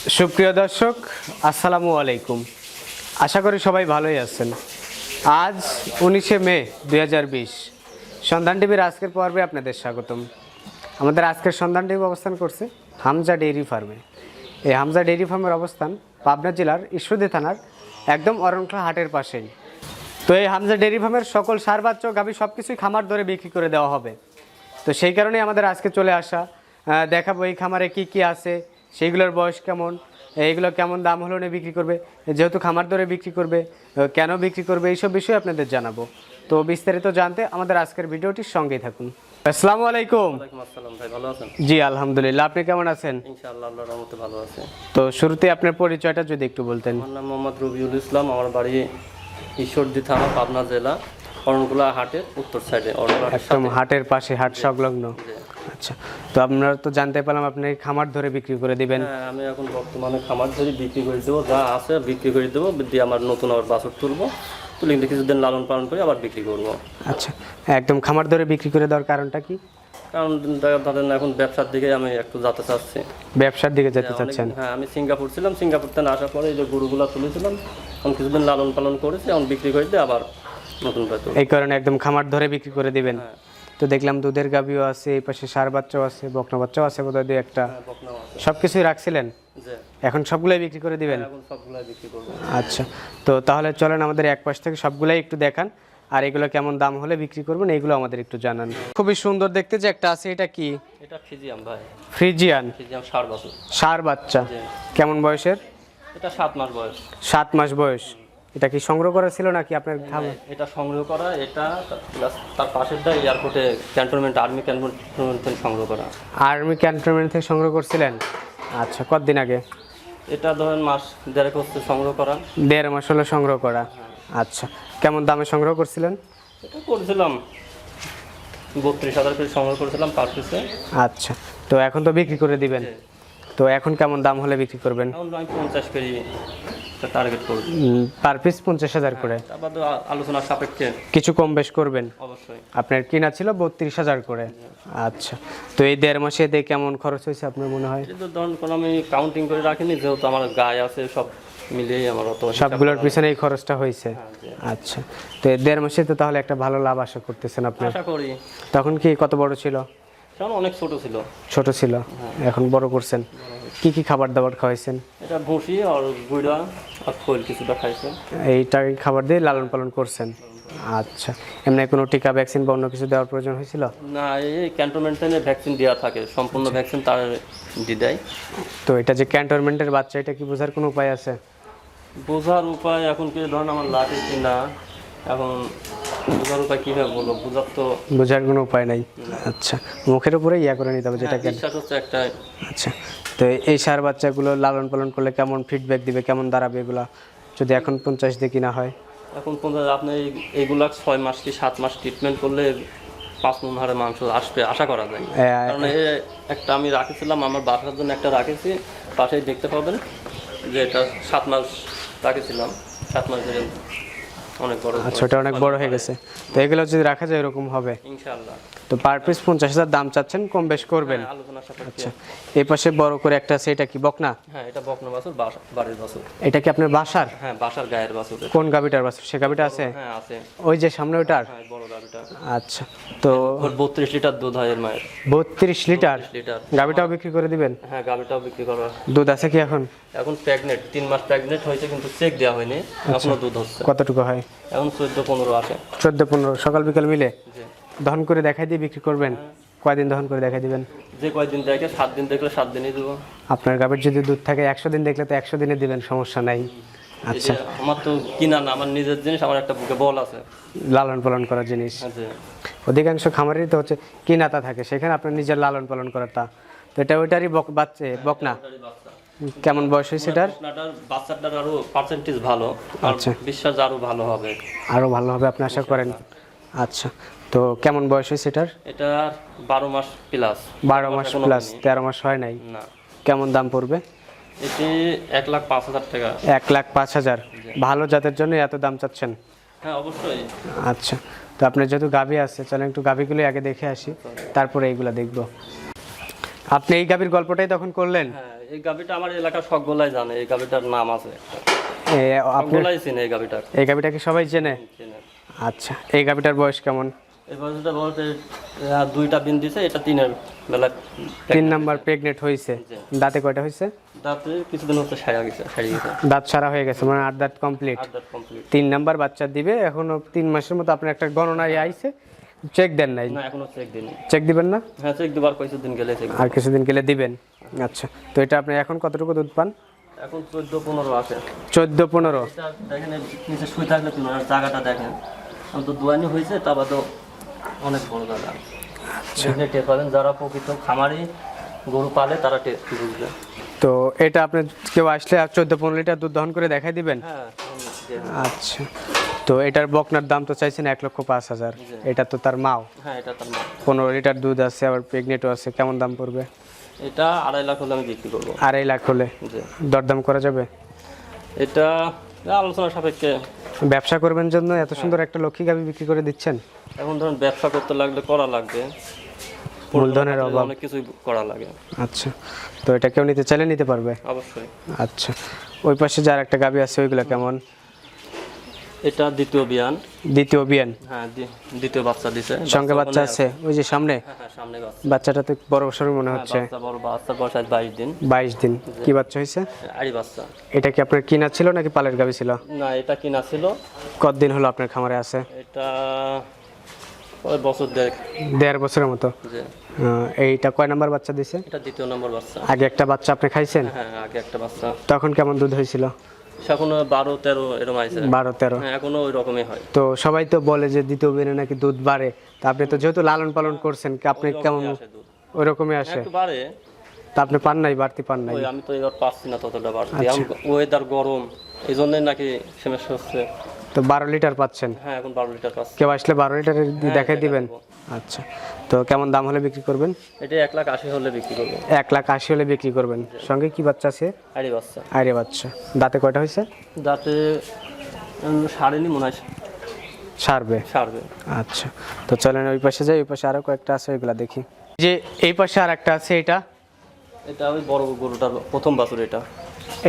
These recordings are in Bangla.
সুপ্রিয় দর্শক, আসসালামু আলাইকুম। আশা করি সবাই ভালোই আছেন। আজ 19শে মে 2020, সন্ধান টিভির আজকের পর্বে আপনাদের স্বাগতম। আমাদের আজকের সন্ধান টিভি অবস্থান করছে হামজা ডেইরি ফার্মে। এই হামজা ডেইরি ফার্মের অবস্থান পাবনা জেলার ঈশ্বরদী থানার একদম অরণখোলা হাটের পাশেই। তো এই হামজা ডেইরি ফার্মের সকল সার বাচ্চা গাভী সব কিছুই খামার ধরে বিক্রি করে দেওয়া হবে। তো সেই কারণেই আমাদের আজকে চলে আসা, দেখাবো এই খামারে কি কি আছে, সেইগুলোর বয়স কেমন, এইগুলো কেমন দাম হলো নিয়ে বিক্রি করবে, যেহেতু খামার ধরে বিক্রি করবে, কেন বিক্রি করবে, এইসব বিষয়ে আপনাদের জানাবো। তো বিস্তারিত জানতে আমাদের আজকের ভিডিওটির সঙ্গেই থাকুন। আসসালামু আলাইকুম। আসসালাম ভাই, ভালো আছেন? জি আলহামদুলিল্লাহ, আপনি কেমন আছেন? ইনশাআল্লাহ আল্লাহর রহমতে ভালো আছে। তো শুরুতে আপনার পরিচয়টা যদি একটু বলতেন। আমার নাম মোহাম্মদ রবিউল ইসলাম, আমার বাড়ি ঈশ্বরদী থানা, পাবনা জেলা, অরণকুলা হাটের উত্তর সাইডে। একদম হাটের পাশে, হাট সংলগ্ন। আচ্ছা, তো আপনারা তো জানতে পারলাম আপনি খামার ধরে বিক্রি করে দিবেন। হ্যাঁ, আমি এখন বর্তমানে খামার ধরে বিক্রি করে দেবো, যা আছে বিক্রি করে দেবো, দিয়ে আমার নতুন আবার বাছুর তুলবো, তুলে কিছুদিন লালন পালন করে আবার বিক্রি করবো। আচ্ছা, একদম খামার ধরে বিক্রি করে দেওয়ার কারণটা কি? কারণ ধরেন এখন ব্যবসার দিকে আমি একটু যেতে চাচ্ছি। ব্যবসার দিকে যেতে চাচ্ছেন? হ্যাঁ, আমি সিঙ্গাপুর ছিলাম, সিঙ্গাপুর থেকে আসার পরে এই যে গরুগুলা তুলেছিলাম, এখন কিছুদিন লালন পালন করেছি, এখন বিক্রি করে দিয়ে আবার নতুন বেতন। এই কারণে একদম খামার ধরে বিক্রি করে দিবেন। হ্যাঁ। তো দেখলাম দুধের গাভীও আছে, এই পাশে সার বাচ্চাও আছে, বকনা বাচ্চাও আছে বোধহয় দুই একটা। সবকিছুই রাখছিলেন, এখন সবগুলাই বিক্রি করে দিবেন? এখন সবগুলাই বিক্রি করব। আচ্ছা, তো তাহলে চলেন আমাদের এক পাশ থেকে সবগুলাই একটু দেখান, আর এগুলো কেমন দাম হলে বিক্রি করবেন এইগুলো আমাদের একটু জানান। খুবই সুন্দর দেখতে যে একটা আছে, এটা কি? এটা ফ্রিজিয়াম ভাই। ফ্রিজিয়ান? ফ্রিজিয়াম 7 বছর। সার বাচ্চা? কেমন বয়সের? এটা 7 মাস বয়স। 7 মাস বয়স। এটা কি সংগ্রহ করা ছিল নাকি আপনার? এটা সংগ্রহ করা, এটা তার পাশেরটা এয়ারপোর্টে ক্যান্টনমেন্ট, আর্মি ক্যান্টনমেন্ট থেকে সংগ্রহ করা। আর্মি ক্যান্টনমেন্ট থেকে সংগ্রহ করছিলেন? আচ্ছা, কতদিন আগে? এটা ধরেন মাস দেড়েক হচ্ছে সংগ্রহ করা। 1.5 মাস হলো সংগ্রহ করা। আচ্ছা, কেমন দামে সংগ্রহ করছিলেন? এটা করেছিলাম 32,000 করে সংগ্রহ করেছিলাম পার পিসে। আচ্ছা, তো এখন তো বিক্রি করে দিবেন, তো এখন কেমন দাম হলে বিক্রি করবেন? এখন আমি 50 কেজি টার্গেট করব। পার পিস 50,000 করে? তারপর আলোচনার সাপেক্ষে কিছু কম বেশ করবেন? অবশ্যই। আপনার কিনা ছিল 32,000 করে। আচ্ছা, তো এই 1.5 মাসে দিয়ে কেমন খরচ হয়েছে আপনার মনে হয়? এটা ধরুন কোনো আমি কাউন্টিং করে রাখিনি, যেহেতু আমার গায়ে আছে, সব মিলিয়ে আমার অত সবগুলোর পিছনে এই খরচটা হয়েছে। আচ্ছা, তো 1.5 মাসে তো তাহলে একটা ভালো লাভ আশা করতেছেন আপনি? আশা করি। তখন কি কত বড় ছিল? তখন অনেক ছোট ছিল। ছোট ছিল, এখন বড় করছেন। কি কি খাবার দাবার খাওয়াইছেন? এটা ভুসি আর গুঁড়া আর খোল কিছুটা খাইছে। এইটাই খাবার দিয়ে লালন পালন করছেন? আচ্ছা, এমনি কোনো টিকা ভ্যাকসিন বা অন্য কিছু দেওয়ার প্রয়োজন হয়েছিল? না, এই ক্যান্টনমেন্ট থেকে ভ্যাকসিন দেওয়া থাকে, সম্পূর্ণ ভ্যাকসিন তার দিয়ে দেয়। তো এটা যে ক্যান্টনমেন্টের বাচ্চা, এটা কি বোঝার কোনো উপায় আছে? বোঝার উপায় এখন কি, ধরুন আমার লাগে কি না, এখন বোঝার উপায় কীভাবে বলবো, বোঝার কোনো উপায় নাই। আচ্ছা, মুখের উপরে ইয়া করে নিতে হবে যেটা। বিশ্বাস হচ্ছে একটা। আচ্ছা, তো এই সার বাচ্চাগুলো লালন পালন করলে কেমন ফিডব্যাক দিবে, কেমন দাঁড়াবে এগুলা যদি এখন 50 দিয়ে কিনা হয়? এখন 50 আপনি এইগুলা 6 মাস কি 7 মাস ট্রিটমেন্ট করলে 5 মণ হারে মাংস আসবে আশা করা যায়। কারণ একটা আমি রাখেছিলাম আমার বাসার জন্য, একটা রাখেছি পাশেই দেখতে পাবেন যে এটা 7 মাস রাখেছিলাম, 7 মাস ধরে অনেক বড়। আচ্ছা, ওটা অনেক বড় হয়ে গেছে। তো এগুলো যদি রাখা যায় এরকম হবে ইনশাআল্লাহ। তো পার পিস 50,000 দাম চাচ্ছেন, কম বেশ করবেন? আলোচনা সাপেক্ষে। আচ্ছা, এই পাশে বড় করে একটা আছে, এটা কি বকনা? হ্যাঁ, এটা বকনা বাছুর, বাড়ির বাছুর। এটা কি আপনার বাসার? হ্যাঁ, বাসার গায়ের বাছুর। কোন গাবিটার বাছুর? সে গাবিটা আছে? হ্যাঁ আছে। ওই যে সামনে ওটার? হ্যাঁ, বড় গাবিটা। আচ্ছা, তো ওর 32 লিটার দুধ হয় এর মায়ের। 32 লিটার? গাবিটাও বিক্রি করে দিবেন? হ্যাঁ, গাবিটাও বিক্রি করা। দুধ আছে কি এখন? এখন প্রেগনেন্ট, 3 মাস প্রেগনেন্ট হয়েছে, কিন্তু চেক দেওয়া হয়নি, এখনো দুধ হচ্ছে। কতটুকু হয়? এখন 14-15 আসে। 14-15 সকাল বিকাল মিলে জি। দহন করে দেখাই দিয়ে বিক্রি করবেন? কয়দিন দহন করে দেখাই দিবেন? যে কয়দিন দেখে, 7 দিন দেখলে 7 দিনই দেবো। আপনার গাবির যদি দুধ থাকে 100 দিন দেখলে তো 100 দিনে দিবেন, সমস্যা নাই। আচ্ছা, আমার তো কিনা না, আমার নিজের জিনিস, আমার একটা বুকে বল আছে, লালন পালন করার জিনিস। অধিকাংশ খামারেরই তো হচ্ছে কিনাতা থাকে, সেখানে আপনার নিজের লালন পালন করাটা, তো এটা ওইটারই বাচ্চা বকনা। কেমন বয়স হয়েছে এটার? বাচ্চাটার আরো পার্সেন্টেজ ভালো। আচ্ছা, বিশ্বাস আরো ভালো হবে, আরো ভালো হবে আপনি আশা করেন? আচ্ছা, তো কেমন বয়স হয়েছে এটার? এটা 12 মাস প্লাস। 12 মাস প্লাস, 13 মাস হয় নাই না। কেমন দাম পড়বে? এটি 1,05,000 টাকা। 1,05,000? ভালো জাতের জন্য এত দাম চাচ্ছেন? হ্যাঁ, অবশ্যই। আচ্ছা, তো আপনার যেহেতু গাভী আছে, চলেন একটু গাভীগুলো আগে দেখে আসি, তারপরে এইগুলা দেখবো। আপনি এই গাভীর গল্পটাই তখন করলেন? হ্যাঁ, এই গাভীটা আমার এলাকার সকলাই জানে, এই গাভীটার নাম আছে আপনি সকলাই চেনে এই গাভীটাকে সবাই চেনে? চেনে। আচ্ছা, এই গাভীটার বয়স কেমন? এই বয়সটা বলতে দুইটা বিন দিছে, এটা 3 বেলা 3 নাম্বার প্রেগনেন্ট হয়েছে। দাঁতে কয়টা হয়েছে? দাঁতে কিছুদিন হচ্ছে সারা গেছে। দাঁত সারা হয়ে গেছে, মানে 8 দাঁত কমপ্লিট। 8 দাঁত কমপ্লিট। 3 নাম্বার বাচ্চা দিবে, এখনো 3 মাসের মতো। আপনার একটা গণনায় আইছে, চেক দেন নাই? না, এখনো চেক দিইনি। চেক দিবেন না? হ্যাঁ, চেক দিবার কিছুদিন গেলে চেক। আর কিছুদিন গেলে দিবেন। আচ্ছা, তো এটা আপনি এখন কতটুকু দুধ পান? এখন 14-15 আছে। 14-15? এটা দেখেন নিচে শুই থাকলে তুমি জায়গাটা দেখেন, আমি তো দুয়ানি হয়েছে, তারপর তো অনেক বড় জায়গা। দেখলে টের পাবেন, যারা প্রকৃত খামারি গরু পালে তারা টের বুঝবে। তো এটা আপনি কেউ আসলে 14-15 লিটার দুধ দহন করে দেখাই দিবেন? হ্যাঁ। আচ্ছা, তো এটার বকনার দাম তো চাইছেন 1,05,000। এটা তো তার মাও? হ্যাঁ, এটা তার মা। 15 লিটার দুধ আছে, আবার প্রেগনেন্টও আছে। কেমন দাম পড়বে? এটা 2.5 লাখ হলে আমি বিক্রি করবো। 2.5 লাখ হলে দরদাম করা যাবে? এটা আলোচনা সাপেক্ষে। ব্যবসা করবেন জন্য এত সুন্দর একটা লক্ষ্মী গাভী বিক্রি করে দিচ্ছেন? এখন ধরুন ব্যবসা করতে লাগলে করা লাগবে, মূলধনের অভাব, অনেক কিছুই করা লাগে। আচ্ছা, তো এটা কেউ নিতে চাইলে নিতে পারবে? অবশ্যই। আচ্ছা, ওই পাশে যার একটা গাভী আছে, ওইগুলা কেমন? এটা দ্বিতীয় বিয়ান। দ্বিতীয় বিয়ান? হ্যাঁ, দ্বিতীয় বাচ্চা দিছে। সঙ্গে বাচ্চা আছে ওই যে সামনে? হ্যাঁ, সামনে বাচ্চা। বাচ্চাটা তো বড় সরু মনে হচ্ছে। বাচ্চা বড়, বাচ্চা বয়স 22 দিন। 22 দিন। কি বাচ্চা হয়েছে? আড়ি বাচ্চা। এটা কি আপনার কিনা ছিল নাকি পালের গাভী ছিল? না, এটা কিনা ছিল। কতদিন হলো আপনার খামারে আছে? এটা ওই বছর 1.5 বছরের মতো। জি। এইটা কয় নাম্বার বাচ্চা দিছে? এটা দ্বিতীয় নম্বর বাচ্চা। আগে একটা বাচ্চা আপনি খাইছেন? হ্যাঁ, আগে একটা বাচ্চা। তখন কেমন দুধ হয়েছিল? এখনো 12-13 এরকম আইছে। 12-13? হ্যাঁ, এখনো ওই রকমই হয়। তো সবাই তো বলে যে দ্বিতীয় বিয়ানে নাকি দুধ বাড়ে, তা আপনি তো যেহেতু লালন পালন করছেন, আপনি কেমন? ওই রকমই আসে? একটু বাড়ে। তা আপনি পান নাই, বাড়তি পান নাই? ওই আমি তো এবার পাচ্ছি না ততটা বাড়তি। ওয়েদার গরম, এই জন্যই নাকি সমস্যা হচ্ছে। তো 12 লিটার পাচ্ছেন? হ্যাঁ, এখন 12 লিটার পাচ্ছি। কেউ আসলে 12 লিটারের দেখাই দিবেন? আচ্ছা, তো কেমন দাম হলে বিক্রি করবেন? এটা 1,80,000 হলে বিক্রি করবো। 1,80,000 হলে বিক্রি করবেন। সঙ্গে কি বাচ্চা আছে? আড়ি বাচ্চা। আরে বাচ্চা। দাঁতে কয়টা হয়েছে? দাঁতে সারেনি মনে হয়। সারবে? আচ্ছা, তো চলেন ওই পাশে যাই। ওই পাশে আরো কয়েকটা আছে, ওইগুলা দেখি। যে এই পাশে আর একটা আছে, এটা ওই বড় গরুটার প্রথম বাছুর।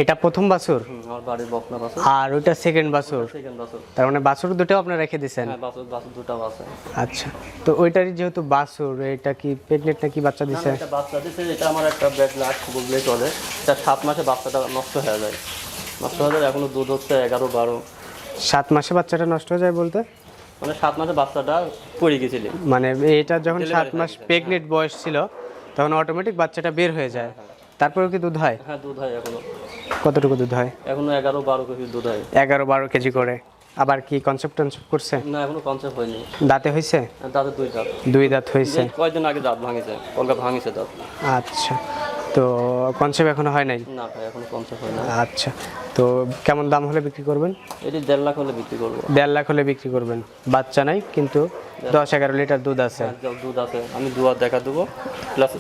এটা প্রথম বাছুর? আমার বাড়ির বকনা বাছুর। আর ওইটা সেকেন্ড বাছুর? সেকেন্ড বাছুর। তার মানে বাছুর দুটো আপনি রেখে দিয়েছেন? হ্যাঁ, বাছুর দুটো আছে। আচ্ছা, তো ওইটারই যেহেতু বাছুর, এটা কি প্রেগনেন্ট নাকি বাচ্চা দিছে? এটা বাচ্চা দিছে। এটা আমার একটা ব্যাড লাক বললে চলে। এটা 7 মাসে বাচ্চাটা নষ্ট হয়ে যায়। এখনো দুধ হচ্ছে 11-12। 7 মাসে বাচ্চাটা নষ্ট হয়ে যায় বলতে? মানে 7 মাসে বাচ্চাটা পড়ে গেছিল। মানে এটা যখন 7 মাস প্রেগনেন্ট বয়স ছিল, তখন অটোমেটিক বাচ্চাটা বের হয়ে যায়। তারপরেও কি দুধ হয়? হ্যাঁ, দুধ হয় এখনো। কতটুকু দুধ হয়? এখনো 11-12 কেজি দুধ হয়। 11-12 কেজি করে। আবার কি কনসেপ্ট করছে? না, এখনো কনসেপ্ট হয়নি। দাঁতে হয়েছে? দাঁতে 2 দাঁত। 2 দাঁত হয়েছে? কয়েকদিন আগে দাঁত ভাঙিছে, কলকা ভাঙিছে দাঁত। আচ্ছা, তো কনসেপ্ট এখনো হয় নাই? না ভাই, এখনো কনসেপ্ট হয় না। আচ্ছা, তো কেমন দাম হলে বিক্রি করবেন? এটি 1.5 লাখ হলে বিক্রি করবো। 1.5 লাখ হলে বিক্রি করবেন? বাচ্চা নাই কিন্তু 10-11 লিটার দুধ আছে? দুধ আছে, আমি দুয়ার দেখা দেবো। প্লাস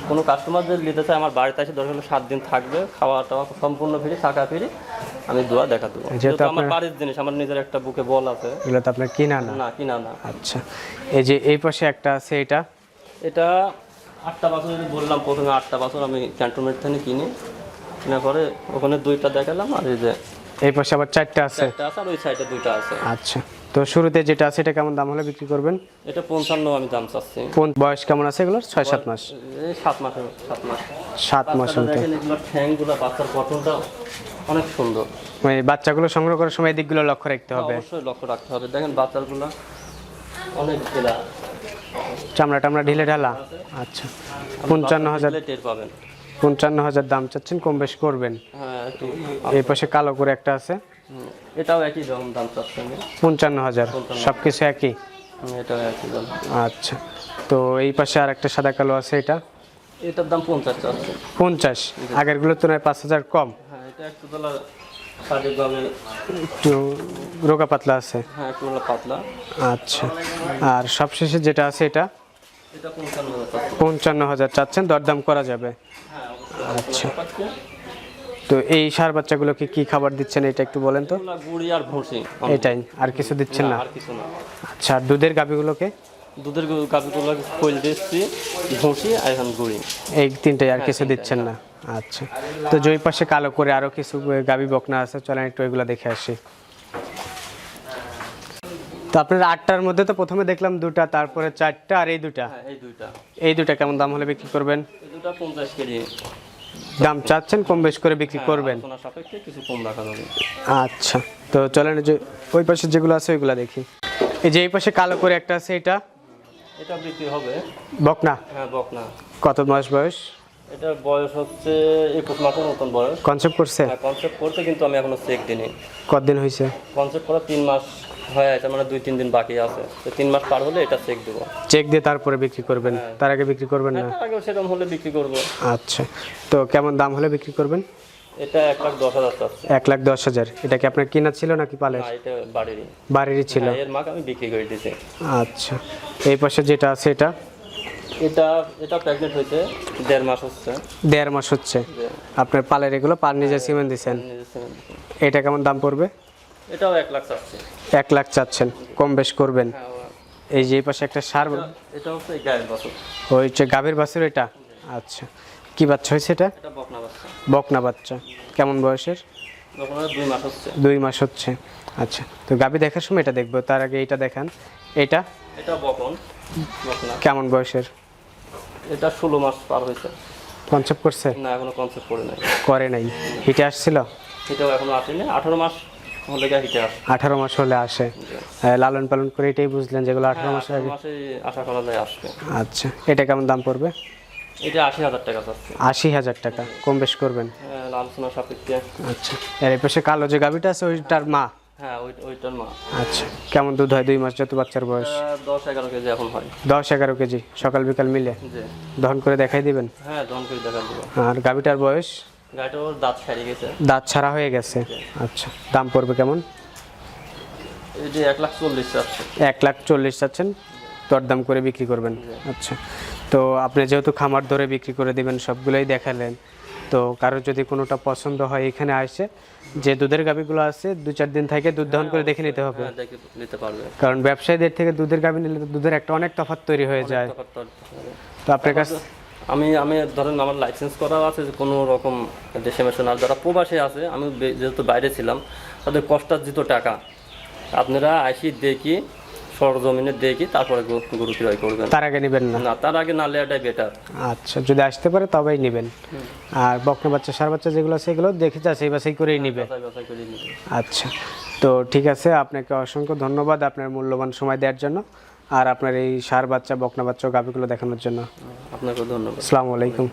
কোনো কাস্টমার যদি নিতে চায় আমার বাড়িতে এসে দরকার হলে 7 দিন থাকবে, খাওয়া টাওয়া সম্পূর্ণ ফ্রি, থাকা ফ্রি, আমি দুয়া দেখা দেবো। যেহেতু আমার বাড়ির জিনিস, আমার নিজের একটা বুকে বল আছে। এগুলো তো আপনার কিনা না? না, কিনা না। আচ্ছা, এই যে এই পাশে একটা আছে, এটা 8টা বাছুর বললাম প্রথমে। 8টা বাছুর আমি ক্যান্টনমেন্ট থেকে কিনি, কিনা পরে ওখানে 2টা দেখালাম। আর এই যে এই পাশে আবার 4টা আছে? 4টা আছে, আর ওই সাইডে 2টা আছে। আচ্ছা, তো শুরুতে যেটা আছে এটা কেমন দাম হলে বিক্রি করবেন? এটা 55 আমি দাম চাচ্ছি। বয়স কেমন আছে এগুলোর? 6-7 মাস? এই 7 মাস। 7 মাস মতো। দেখেন এগুলো ঠ্যাংগুলো, বাচ্চার গঠনটা অনেক সুন্দর। মানে বাচ্চাগুলো সংগ্রহ করার সময় এই দিকগুলো লক্ষ্য রাখতে হবে? অবশ্যই লক্ষ্য রাখতে হবে। দেখেন বাচ্চাগুলো অনেক ঢিলা, চামড়া ঢিলে ঢালা। আচ্ছা, 55,000 টের পাবেন। 55,000 দাম চাচ্ছেন, কম বেশ করবেন? হ্যাঁ, একটু। এই পাশে কালো করে একটা আছে, এটাও একই দাম চাচ্ছি আমি। 55,000? সবকিছু একই? এটাও একই দাম। আচ্ছা, তো এই পাশে আর একটা সাদা কালো আছে, এটার দাম 50 চাচ্ছি। 50? আগের গুলোর তুলনায় 5,000 কম? হ্যাঁ, এটা একটু তোলা শারীরিকভাবে একটু রোগা পাতলা আছে? হ্যাঁ, একটু পাতলা। আচ্ছা, আর সবশেষে যেটা আছে এটা? এটা 55,000 চাচ্ছি। 55,000 চাচ্ছেন, দরদাম করা যাবে? হ্যাঁ, আচ্ছা, তো এই ষাঁড় বাচ্চাগুলোকে কি খাবার দিচ্ছেন এটা একটু বলেন তো? গুড়ি আর ভুসি, এটাই, আর কিছু দিচ্ছেন না? আর কিছু না। আচ্ছা, আর দুধের গাভীগুলোকে? দুধের গাভিগুলো কোয়েল দিচ্ছি, ভুসি আর এখন গুড়ি, এই তিনটাই আর কিছু দিচ্ছেন না? আচ্ছা, তো যে পাশে কালো করে আরো কিছু গাভী বকনা আছে, চলেন একটু এগুলো দেখে আসি। তো আপনার 8টার মধ্যে তো প্রথমে দেখলাম 2টা, তারপরে 4টা আর এই 2টা। এই দুটা কেমন দাম হলে বিক্রি করবেন? এই দুটো 50 কেজি দাম চাচ্ছেন, কম বেশ করে বিক্রি করবেন? সোনা সাপেক্ষে কিছু কম রাখা যাবে। আচ্ছা, তো চলেন যে ওই পাশে যেগুলো আছে ওইগুলো দেখি। এই যে এই পাশে কালো করে একটা আছে, এটা এটা বিক্রি হবে বকনা? হ্যাঁ বকনা। কত মাস বয়স? এটা বয়স হচ্ছে 21 মাসের মতন বয়স। কনসেপ্ট করছে? হ্যাঁ কনসেপ্ট করতে, কিন্তু আমি এখনো চেক দিইনি। কতদিন হয়েছে কনসেপ্ট করা? 3 মাস হয়, এটা মানে 2-3 দিন বাকি আছে, তো 3 মাস পার হলে এটা চেক দেবো। চেক দিয়ে তারপরে বিক্রি করবেন? তার আগে বিক্রি করবেন না? তার আগে সেরকম হলে বিক্রি করব। আচ্ছা, তো কেমন দাম হলে বিক্রি করবেন? এটা 1,10,000 চাচ্ছে। 1,10,000। এটা কি আপনার কিনা ছিল নাকি পালের? না, এটা বাড়িরই। বাড়িরই ছিল? এর মাকে আমি বিক্রি করে দিয়েছি। আচ্ছা, এই পাশে যেটা আছে এটা? এটা প্রেগনেন্ট হয়েছে, 1.5 মাস হচ্ছে। 1.5 মাস হচ্ছে। আপনার পালের এগুলো পাল নিজে সিমেন্ট দিচ্ছেন? এটা কেমন দাম পড়বে? এটাও 1 লাখ চাচ্ছে। 1 লাখ চাচ্ছেন, কম বেশ করবেন? এই যে এই পাশে একটা সার, এটা হচ্ছে গায়ের বাছুর। ওই যে গাভীর বাছুর এটা? আচ্ছা, কি বাচ্চা হয়েছে এটা? এটা বকনা বাচ্চা। বকনা বাচ্চা। কেমন বয়সের? বকনা 2 মাস হচ্ছে। 2 মাস হচ্ছে। আচ্ছা, তো গাভী দেখার সময় এটা দেখবো, তার আগে এইটা দেখান। এটা বকনা। কেমন বয়সের? এটা 16 মাস পার হয়েছে। কনসেপ্ট করছে? না, এখনো কনসেপ্ট করে নাই। করে নাই? হিটে আসছিল? এটাও এখনো আসেনি, 18 মাস হলে গিয়ে হিটে আসে। 18 মাস হলে আসে? লালন পালন করে এটাই বুঝলেন যেগুলো 18 মাস আগে? মাসে আশা করা যায় আসবে। আচ্ছা, এটা কেমন দাম পড়বে? এটা 80,000 টাকা চাচ্ছে। 80,000 টাকা, কম বেশ করবেন? আলোচনা সাপেক্ষে। আচ্ছা, এর এই পাশে কালো যে গাভীটা আছে ওইটার মা? হ্যাঁ, ওইটার মা। আচ্ছা, কেমন দুধ হয় 2 মাস যত বাচ্চার বয়স? 10-11 কেজি এখন হয়। 10-11 কেজি সকাল বিকাল মিলে? জি। দহন করে দেখাই দিবেন? হ্যাঁ, দহন করে দেখা দেবো। আর গাভীটার বয়স? গাড়িটা ওর দাঁত ছাড়িয়ে গেছে। দাঁত ছাড়া হয়ে গেছে? আচ্ছা, দাম পড়বে কেমন? এই যে 1,40,000 চাচ্ছে। 1,40,000 চাচ্ছেন, দরদাম করে বিক্রি করবেন? আচ্ছা, তো আপনি যেহেতু খামার ধরে বিক্রি করে দিবেন, সবগুলোই দেখালেন, তো কারোর যদি কোনোটা পছন্দ হয় এখানে আসে, যে দুধের গাভীগুলো আছে 2-4 দিন থেকে দুধ দহন করে দেখে নিতে হবে। হ্যাঁ, দেখে নিতে পারবে। কারণ ব্যবসায়ীদের থেকে দুধের গাভী নিলে তো দুধের একটা অনেক তফাৎ তৈরি হয়ে যায়। তো আপনার কাছে আমি ধরেন আমার লাইসেন্স করা আছে, যে কোনো রকম দেশে মেশে না, যারা প্রবাসী আছে, আমি যেহেতু বাইরে ছিলাম, তাদের কষ্টার্জিত টাকা আপনারা আইসি দেখি, সরজমিনে দেখি, তারপরে গরু ক্রয় করবেন। তার আগে নেবেন না? না, তার আগে না নেওয়াটাই বেটার। আচ্ছা, যদি আসতে পারে তবেই নেবেন। আর বকনা বাচ্চা সার বাচ্চা যেগুলো আছে এগুলো দেখে যাচাই বাছাই করেই নেবে? আচ্ছা, তো ঠিক আছে, আপনাকে অসংখ্য ধন্যবাদ আপনার মূল্যবান সময় দেওয়ার জন্য, আর আপনার এই সার বাচ্চা বকনা বাচ্চা গাভীগুলো দেখানোর জন্য। আপনাকে ধন্যবাদ। আসসালামু আলাইকুম।